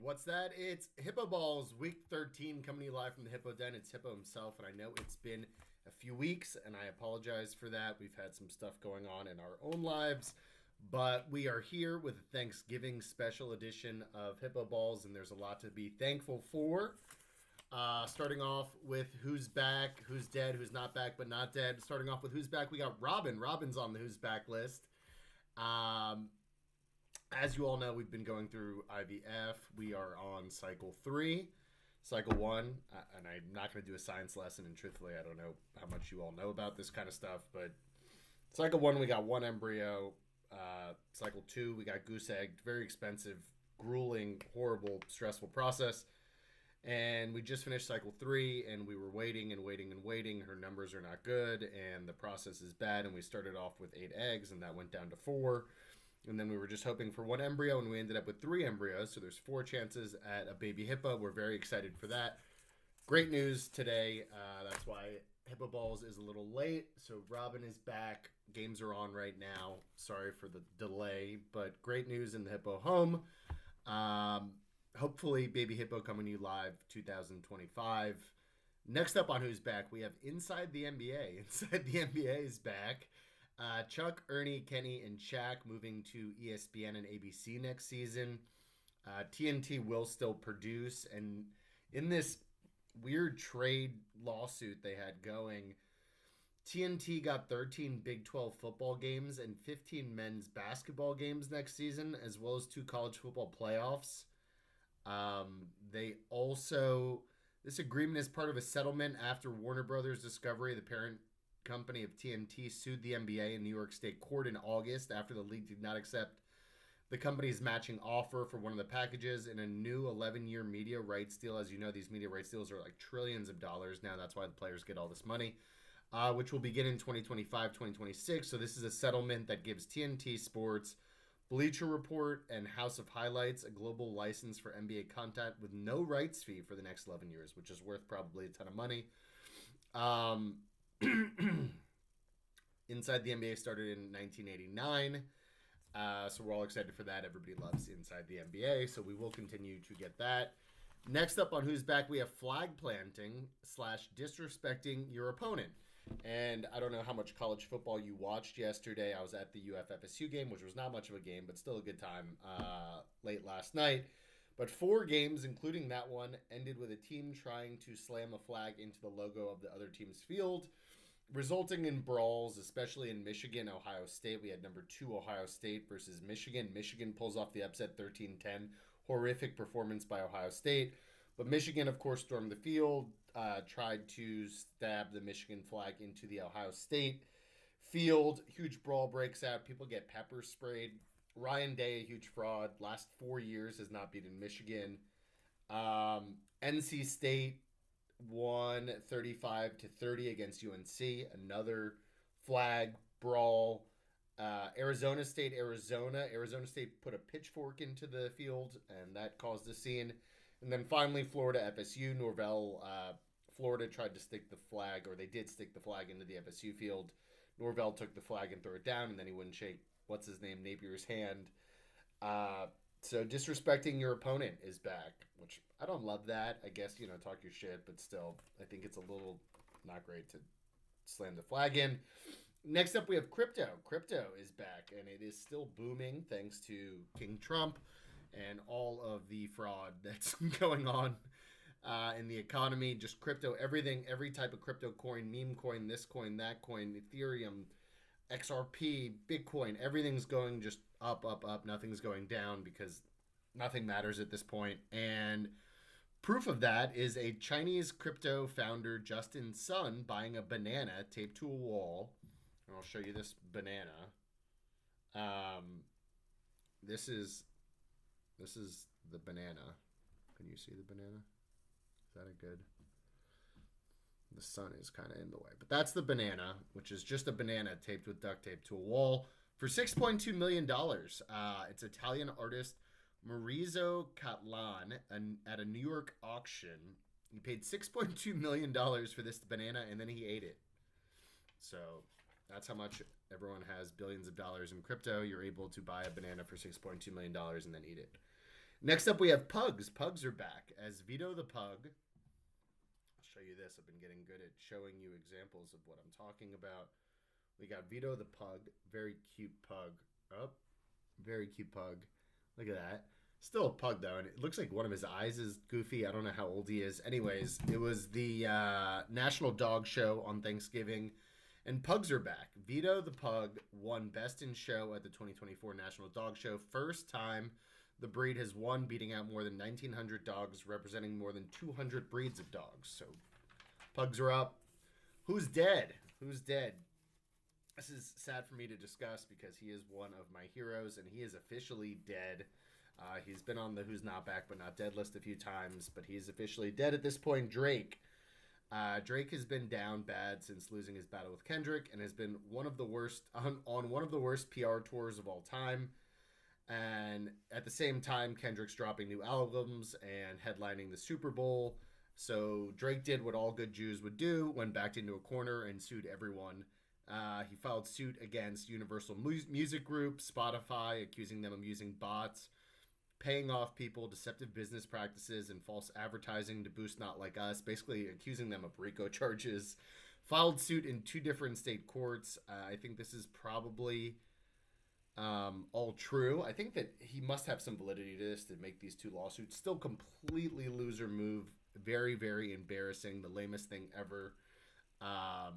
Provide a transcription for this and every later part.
What's that? It's Hippo Balls Week 13 coming to you live from the Hippo Den. It's Hippo himself, and I know it's been a few weeks, and I apologize for that. We've had some stuff going on in our own lives, but we are here with a Thanksgiving special edition of Hippo Balls, and there's a lot to be thankful for. Starting off with who's back, who's dead, who's not back, but not dead. Starting off with who's back, we got Robin. Robin's on the who's back list. As you all know, we've been going through IVF. We are on cycle 3. Cycle 1, and I'm not going to do a science lesson, and truthfully, I don't know how much you all know about this kind of stuff, but cycle 1, we got 1 embryo. Cycle 2, we got goose egg. Very expensive, grueling, horrible, stressful process. And we just finished cycle 3, and we were waiting and waiting and waiting. Her numbers are not good, and the process is bad, and we started off with 8 eggs, and that went down to 4. And then we were just hoping for 1 embryo, and we ended up with 3 embryos. So there's 4 chances at a baby hippo. We're very excited for that. Great news today. That's why Hippo Balls is a little late. So Robin is back. Games are on right now. Sorry for the delay, but great news in the Hippo home. Hopefully, Baby Hippo coming to you live 2025. Next up on Who's Back, we have Inside the NBA. Inside the NBA is back. Chuck, Ernie, Kenny, and Shaq moving to ESPN and ABC next season. TNT will still produce. And in this weird trade lawsuit they had going, TNT got 13 Big 12 football games and 15 men's basketball games next season, as well as 2 college football playoffs. This agreement is part of a settlement after Warner Brothers Discovery, the parent company of TNT, sued the NBA in New York State court in August after the league did not accept the company's matching offer for one of the packages in a new 11-year media rights deal. As you know, these media rights deals are like trillions of dollars now. That's why the players get all this money, which will begin in 2025, 2026. So this is a settlement that gives TNT Sports, Bleacher Report, and House of Highlights a global license for NBA content with no rights fee for the next 11 years, which is worth probably a ton of money. Inside the NBA started in 1989, so we're all excited for that. Everybody loves Inside the NBA, so we will continue to get that. Next up on Who's Back, we have flag planting / disrespecting your opponent. And I don't know how much college football you watched yesterday. I was at the UF FSU game, which was not much of a game, but still a good time late last night. But 4 games, including that one, ended with a team trying to slam a flag into the logo of the other team's field, resulting in brawls, especially in Michigan, Ohio State. We had number 2 Ohio State versus Michigan. Michigan pulls off the upset 13-10. Horrific performance by Ohio State. But Michigan, of course, stormed the field, tried to stab the Michigan flag into the Ohio State field. Huge brawl breaks out. People get pepper sprayed. Ryan Day, a huge fraud. Last 4 years has not beaten Michigan. NC State won 35-30 against UNC. Another flag brawl. Arizona State put a pitchfork into the field, and that caused a scene. And then finally, Florida FSU. Florida tried to stick the flag, or they did stick the flag into the FSU field. Norvell took the flag and threw it down, and then he wouldn't shake, Napier's hand. So disrespecting your opponent is back, which I don't love that. I guess, talk your shit, but still, I think it's a little not great to slam the flag in. Next up, we have crypto. Crypto is back, and it is still booming thanks to King Trump and all of the fraud that's going on in the economy. Just crypto, everything, every type of crypto coin, meme coin, this coin, that coin, Ethereum, XRP, Bitcoin, everything's going just up, up, up. Nothing's going down because nothing matters at this point. And proof of that is a Chinese crypto founder, Justin Sun, buying a banana taped to a wall. And I'll show you this banana. This is the banana. Can you see the banana? Is that a good? The sun is kind of in the way. But that's the banana, which is just a banana taped with duct tape to a wall for $6.2 million. It's Italian artist Maurizio Catlan at a New York auction. He paid $6.2 million for this banana, and then he ate it. So that's how much everyone has billions of dollars in crypto. You're able to buy a banana for $6.2 million and then eat it. Next up, we have pugs. Pugs are back as Vito the pug. I'll show you this. I've been getting good at showing you examples of what I'm talking about. We got Vito the pug, very cute pug. Oh, very cute pug. Look at that. Still a pug though, and it looks like one of his eyes is goofy. I don't know how old he is. Anyways, it was the National Dog Show on Thanksgiving, and pugs are back. Vito the pug won Best in Show at the 2024 National Dog Show. First time the breed has won, beating out more than 1,900 dogs, representing more than 200 breeds of dogs. So pugs are up. Who's dead? Who's dead? This is sad for me to discuss because he is one of my heroes, and he is officially dead. He's been on the Who's Not Back But Not Dead list a few times, but he's officially dead at this point. Drake. Drake has been down bad since losing his battle with Kendrick and has been one of the worst on one of the worst PR tours of all time. And at the same time, Kendrick's dropping new albums and headlining the Super Bowl. So Drake did what all good Jews would do, went backed into a corner and sued everyone. He filed suit against Universal Music Group, Spotify, accusing them of using bots, paying off people, deceptive business practices, and false advertising to boost Not Like Us, basically accusing them of RICO charges. Filed suit in 2 different state courts. I think this is probably all true. I think that he must have some validity to this to make these 2 lawsuits. Still completely loser move. Very, very embarrassing. The lamest thing ever. I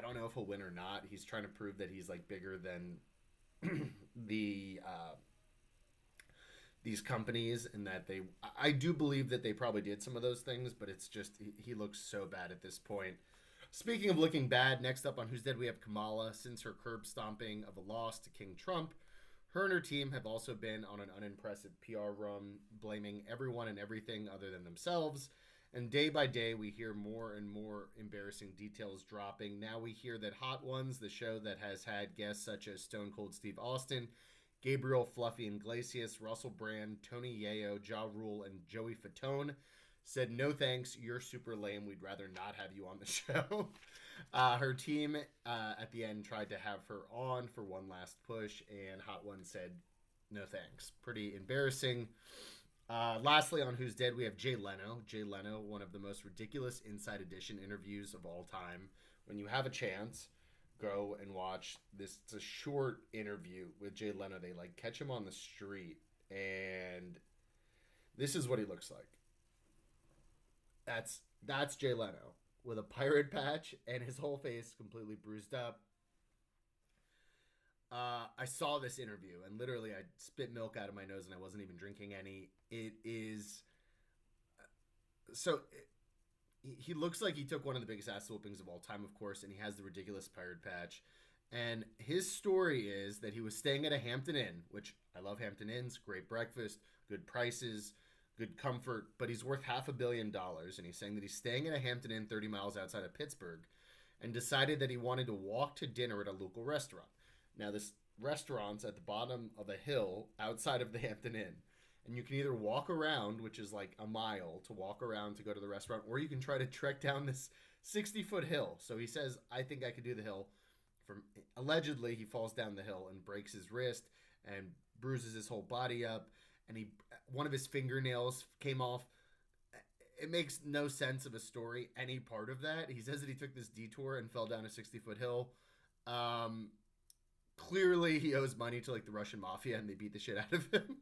don't know if he'll win or not. He's trying to prove that he's like bigger than these companies, and that I do believe that they probably did some of those things, but it's just he looks so bad at this point. Speaking of looking bad, next up on Who's Dead, we have Kamala. Since her curb stomping of a loss to King Trump, her and her team have also been on an unimpressive PR run, blaming everyone and everything other than themselves. And day by day, we hear more and more embarrassing details dropping. Now we hear that Hot Ones, the show that has had guests such as Stone Cold Steve Austin, Gabriel Fluffy Iglesias, Russell Brand, Tony Yayo, Ja Rule, and Joey Fatone, said, "No thanks, you're super lame. We'd rather not have you on the show." Her team at the end tried to have her on for one last push, and Hot One said, "No thanks." Pretty embarrassing. Lastly, on Who's Dead, we have Jay Leno. Jay Leno, one of the most ridiculous Inside Edition interviews of all time. When you have a chance, go and watch this. It's a short interview with Jay Leno. They like catch him on the street, and this is what he looks like. That's Jay Leno with a pirate patch and his whole face completely bruised up. I saw this interview, and literally I spit milk out of my nose, and I wasn't even drinking any. It is so he looks like he took one of the biggest ass whoopings of all time, of course, and he has the ridiculous pirate patch. And his story is that he was staying at a Hampton Inn, which I love Hampton Inns, great breakfast, good prices, good comfort, but he's worth $500 million. And he's saying that he's staying at a Hampton Inn 30 miles outside of Pittsburgh and decided that he wanted to walk to dinner at a local restaurant. Now, this restaurant's at the bottom of a hill outside of the Hampton Inn. And you can either walk around, which is like a mile to walk around to go to the restaurant, or you can try to trek down this 60-foot hill. So he says, I think I could do the hill. Allegedly, he falls down the hill and breaks his wrist and bruises his whole body up. And one of his fingernails came off. It makes no sense of a story, any part of that. He says that he took this detour and fell down a 60-foot hill. Clearly, he owes money to like the Russian mafia, and they beat the shit out of him.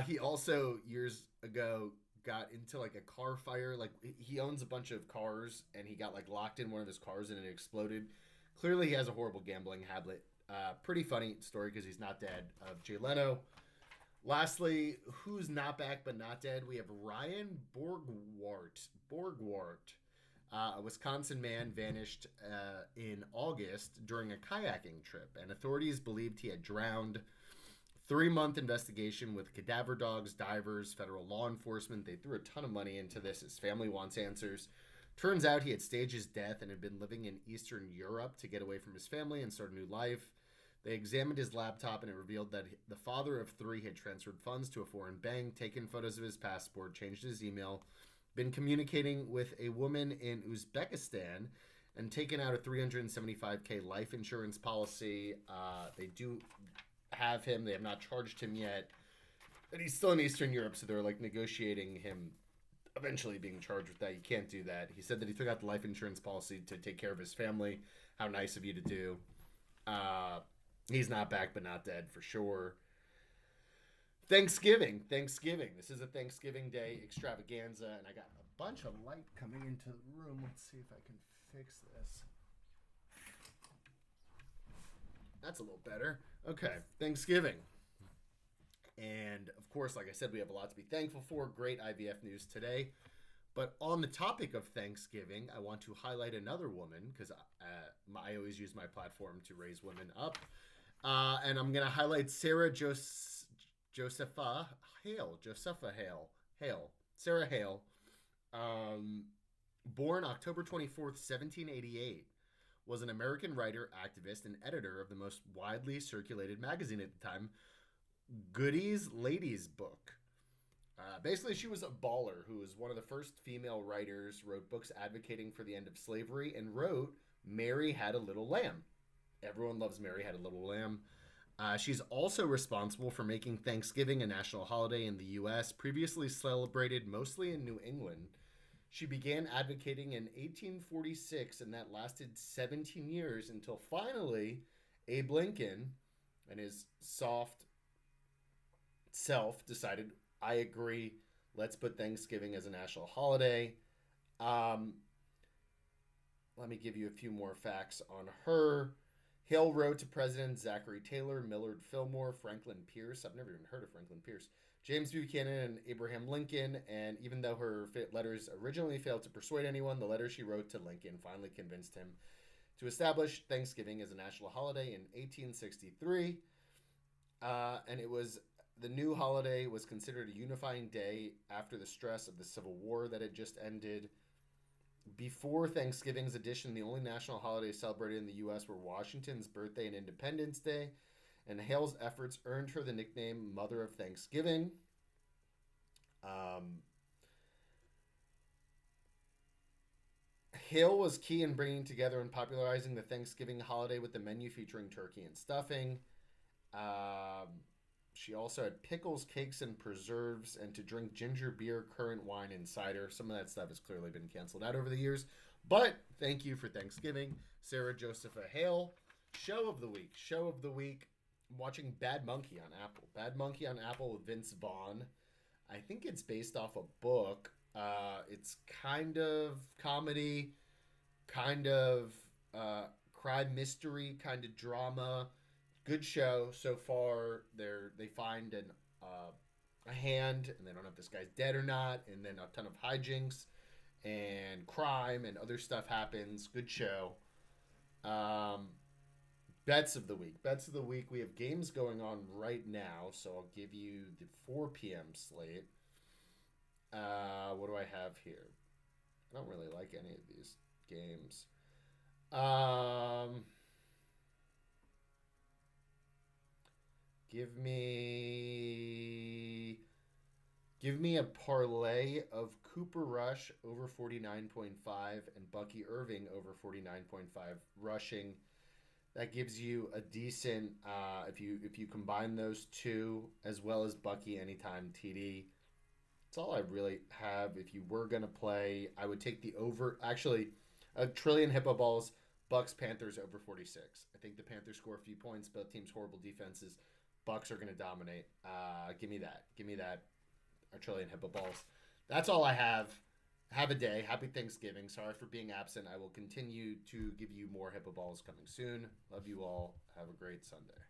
He also, years ago, got into like a car fire. Like, he owns a bunch of cars, and he got like locked in one of his cars and it exploded. Clearly, he has a horrible gambling habit. Pretty funny story because he's not dead, of Jay Leno. Lastly, who's not back but not dead? We have Ryan Borgwart. A Wisconsin man vanished in August during a kayaking trip, and authorities believed he had drowned. 3-month investigation with cadaver dogs, divers, federal law enforcement. They threw a ton of money into this. His family wants answers. Turns out he had staged his death and had been living in Eastern Europe to get away from his family and start a new life. They examined his laptop, and it revealed that the father of 3 had transferred funds to a foreign bank, taken photos of his passport, changed his email, been communicating with a woman in Uzbekistan, and taken out a $375K life insurance policy. They do have him. They have not charged him yet. And he's still in Eastern Europe, so they're like negotiating him eventually being charged with that. You can't do that. He said that he took out the life insurance policy to take care of his family. How nice of you to do. Uh, he's not back, but not dead for sure. Thanksgiving. This is a Thanksgiving Day extravaganza, and I got a bunch of light coming into the room. Let's see if I can fix this. That's a little better. Okay, Thanksgiving. And of course, like I said, we have a lot to be thankful for. Great IVF news today. But on the topic of Thanksgiving, I want to highlight another woman because I always use my platform to raise women up. And I'm going to highlight Sarah Josepha Hale. Sarah Hale. Born October 24th, 1788. Was an American writer, activist, and editor of the most widely circulated magazine at the time, Goody's Ladies Book. Basically, she was a baller who was one of the first female writers, wrote books advocating for the end of slavery, and wrote Mary Had a Little Lamb. Everyone loves Mary Had a Little Lamb. She's also responsible for making Thanksgiving a national holiday in the U.S., previously celebrated mostly in New England. She began advocating in 1846, and that lasted 17 years until finally Abe Lincoln and his soft self decided, I agree, let's put Thanksgiving as a national holiday. Let me give you a few more facts on her. Hale wrote to President Zachary Taylor, Millard Fillmore, Franklin Pierce. I've never even heard of Franklin Pierce. James Buchanan and Abraham Lincoln, and even though her letters originally failed to persuade anyone, the letter she wrote to Lincoln finally convinced him to establish Thanksgiving as a national holiday in 1863. And it was the new holiday was considered a unifying day after the stress of the Civil War that had just ended. Before Thanksgiving's addition, the only national holidays celebrated in the U.S. were Washington's birthday and Independence Day, and Hale's efforts earned her the nickname Mother of Thanksgiving. Hale was key in bringing together and popularizing the Thanksgiving holiday with the menu featuring turkey and stuffing. She also had pickles, cakes, and preserves, and to drink ginger beer, currant wine, and cider. Some of that stuff has clearly been canceled out over the years. But thank you for Thanksgiving, Sarah Josepha Hale. Show of the week. I'm watching Bad Monkey on Apple. Bad Monkey on Apple with Vince Vaughn. I think it's based off a book. It's kind of comedy, kind of crime mystery, kind of drama. Good show so far. They find a hand, and they don't know if this guy's dead or not, and then a ton of hijinks and crime and other stuff happens. Good show. Bets of the week. We have games going on right now, so I'll give you the 4 p.m. slate. What do I have here? I don't really like any of these games. Give me a parlay of Cooper Rush over 49.5 and Bucky Irving over 49.5 rushing. That gives you a decent if you combine those two as well as Bucky anytime TD. That's all I really have. If you were gonna play, I would take the over. Actually, a trillion hippo balls. Bucks Panthers over 46. I think the Panthers score a few points. Both teams horrible defenses. Bucks are gonna dominate. Give me that. A trillion hippo balls. That's all I have. Have a day. Happy Thanksgiving. Sorry for being absent. I will continue to give you more hippo balls coming soon. Love you all. Have a great Sunday.